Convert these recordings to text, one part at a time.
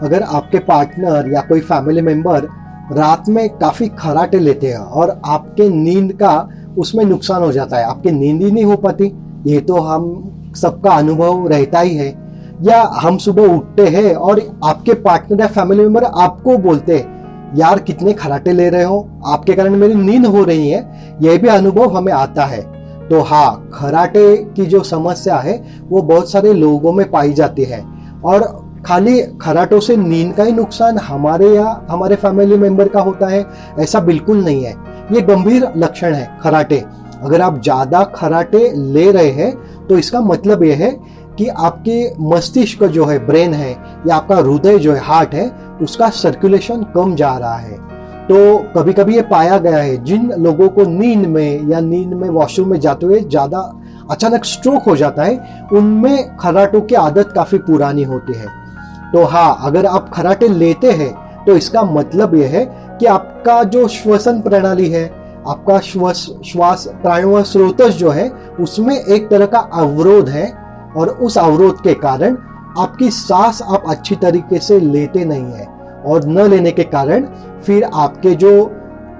अगर आपके पार्टनर या कोई फैमिली मेंबर रात में काफ़ी खर्राटे लेते हैं और आपके नींद का उसमें नुकसान हो जाता है, आपकी नींद ही नहीं हो पाती, ये तो हम सबका अनुभव रहता ही है। या हम सुबह उठते हैं और आपके पार्टनर या फैमिली मेंबर आपको बोलते हैं यार कितने खर्राटे ले रहे हो, आपके कारण मेरी नींद हो रही है, यह भी अनुभव हमें आता है। तो हाँ, खर्राटे की जो समस्या है वो बहुत सारे लोगों में पाई जाती है और खाली खर्राटों से नींद का ही नुकसान हमारे या हमारे फैमिली मेंबर का होता है ऐसा बिल्कुल नहीं है। ये गंभीर लक्षण है खर्राटे। अगर आप ज्यादा खर्राटे ले रहे हैं तो इसका मतलब यह है कि आपके मस्तिष्क जो है, ब्रेन है, या आपका हृदय जो है, हार्ट है, उसका सर्कुलेशन कम जा रहा है। तो कभी कभी ये पाया गया है जिन लोगों को नींद में वॉशरूम में जाते हुए ज्यादा अचानक स्ट्रोक हो जाता है, उनमें खर्राटों की आदत काफी पुरानी होती है। तो हाँ, अगर आप खर्राटे लेते हैं तो इसका मतलब यह है कि आपका जो श्वसन प्रणाली है, आपका श्वास प्राणवायु स्रोतस जो है, उसमें एक तरह का अवरोध है और उस अवरोध के कारण आपकी सांस आप अच्छी तरीके से लेते नहीं है और न लेने के कारण फिर आपके जो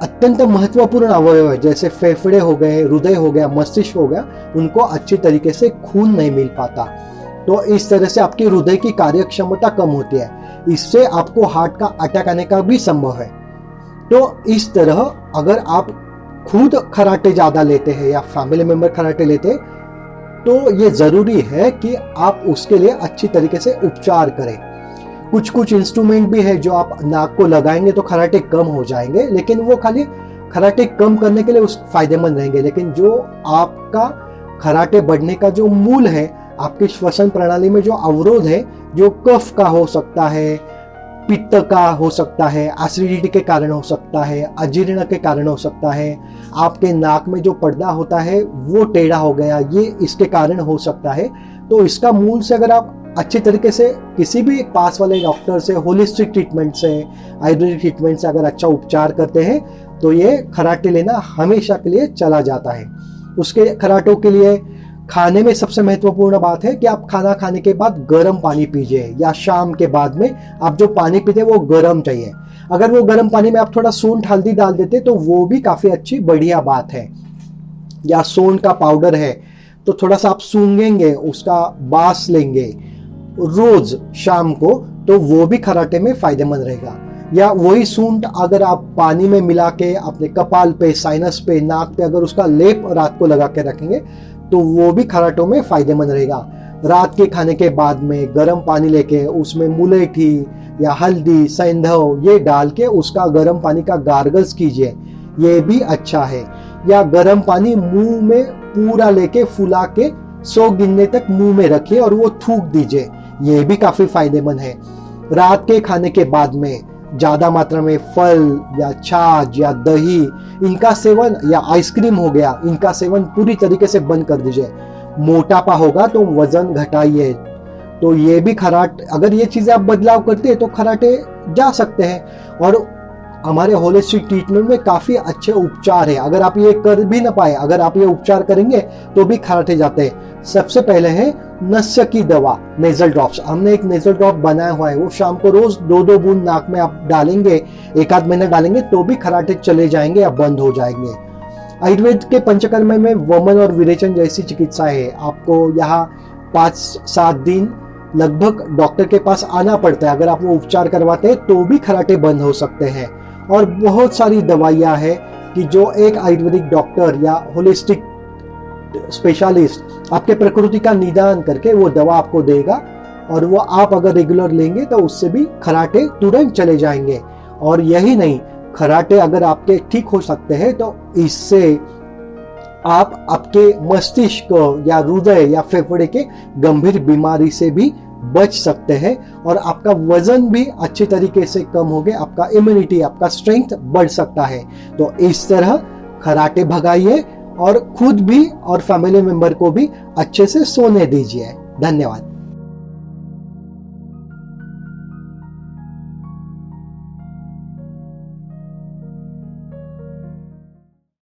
अत्यंत महत्वपूर्ण अवयव है जैसे फेफड़े हो गए, हृदय हो गया, मस्तिष्क हो गया, उनको अच्छी तरीके से खून नहीं मिल पाता। तो इस तरह से आपकी हृदय की कार्य क्षमता कम होती है, इससे आपको हार्ट का अटैक आने का भी संभव है। तो इस तरह अगर आप खुद खर्राटे ज्यादा लेते हैं या फैमिली मेंबर खर्राटे लेते हैं तो ये जरूरी है कि आप उसके लिए अच्छी तरीके से उपचार करें। कुछ इंस्ट्रूमेंट भी है जो आप नाक को लगाएंगे तो खर्राटे कम हो जाएंगे, लेकिन वो खाली खर्राटे कम करने के लिए उस फायदेमंद रहेंगे। लेकिन जो आपका खर्राटे बढ़ने का जो मूल है, आपकी श्वसन प्रणाली में जो अवरोध है, जो कफ का हो सकता है, पित्त का हो सकता है, एसिडिटी के कारण हो सकता है, अजीर्ण के कारण हो सकता है, आपके नाक में जो पर्दा होता है वो टेढ़ा हो गया, ये इसके कारण हो सकता है। तो इसका मूल से अगर आप अच्छी तरीके से किसी भी पास वाले डॉक्टर से, होलिस्टिक ट्रीटमेंट से, आयुर्वेदिक ट्रीटमेंट से अगर अच्छा उपचार करते हैं तो ये खर्राटे लेना हमेशा के लिए चला जाता है। उसके खर्राटों के लिए खाने में सबसे महत्वपूर्ण बात है कि आप खाना खाने के बाद गर्म पानी पीजिए, या शाम के बाद में आप जो पानी पीते हैं वो गर्म चाहिए। अगर वो गर्म पानी में आप थोड़ा सूंठ हल्दी डाल देते तो वो भी काफी अच्छी बढ़िया बात है। या सूंठ का पाउडर है तो थोड़ा सा आप सूंघेंगे, उसका बास लेंगे रोज शाम को, तो वो भी खर्राटे में फायदेमंद रहेगा। या वही सूंठ अगर आप पानी में मिला के अपने कपाल पे, साइनस पे, नाक पे अगर उसका लेप रात को लगा के रखेंगे तो वो भी खर्राटों में फायदेमंद रहेगा। रात के खाने के बाद में गर्म पानी लेके उसमें मुलेठी या हल्दी, सेंधव ये डाल के उसका गर्म पानी का गार्गल्स कीजिए, ये भी अच्छा है। या गर्म पानी मुंह में पूरा लेके फुला के 100 गिनने तक मुंह में रखिए और वो थूक दीजिए, ये भी काफी फायदेमंद है। रात के खाने के बाद में ज्यादा मात्रा में फल या छाछ या दही इनका सेवन, या आइसक्रीम हो गया, इनका सेवन पूरी तरीके से बंद कर दीजिए। मोटापा होगा तो वजन घटाइए। तो ये भी खर्राटे, अगर ये चीजें आप बदलाव करते हैं तो खर्राटे जा सकते हैं। और हमारे होलिस्टिक ट्रीटमेंट में काफी अच्छे उपचार है। अगर आप ये कर भी ना पाए, अगर आप ये उपचार करेंगे तो भी खर्राटे जाते हैं। सबसे पहले है नस्य की दवा, नेजल ड्रॉप्स। हमने एक नेजल ड्रॉप बनाया हुआ है, वो शाम को रोज 2-2 बूंद नाक में आप डालेंगे, 1-8 महीना डालेंगे तो भी खर्राटे चले जाएंगे या बंद हो जाएंगे। आयुर्वेद के पंचकर्म में वमन और विरेचन जैसी चिकित्सा है। आपको यहाँ 5-7 दिन लगभग डॉक्टर के पास आना पड़ता है। अगर आप वो उपचार करवाते हैं तो भी खर्राटे बंद हो सकते हैं। और बहुत सारी दवाइयाँ हैं कि जो एक आयुर्वेदिक डॉक्टर या होलिस्टिक स्पेशलिस्ट आपके प्रकृति का निदान करके वो दवा आपको देगा, और वो आप अगर रेगुलर लेंगे तो उससे भी खर्राटे तुरंत चले जाएंगे। और यही नहीं, खर्राटे अगर आपके ठीक हो सकते हैं तो इससे आप आपके मस्तिष्क या हृदय या फेफड़े के गंभीर बीमारी से भी बच सकते हैं, और आपका वजन भी अच्छी तरीके से कम हो गया, आपका इम्यूनिटी, आपका स्ट्रेंथ बढ़ सकता है। तो इस तरह खर्राटे भगाइए और खुद भी और फैमिली मेंबर को भी अच्छे से सोने दीजिए। धन्यवाद।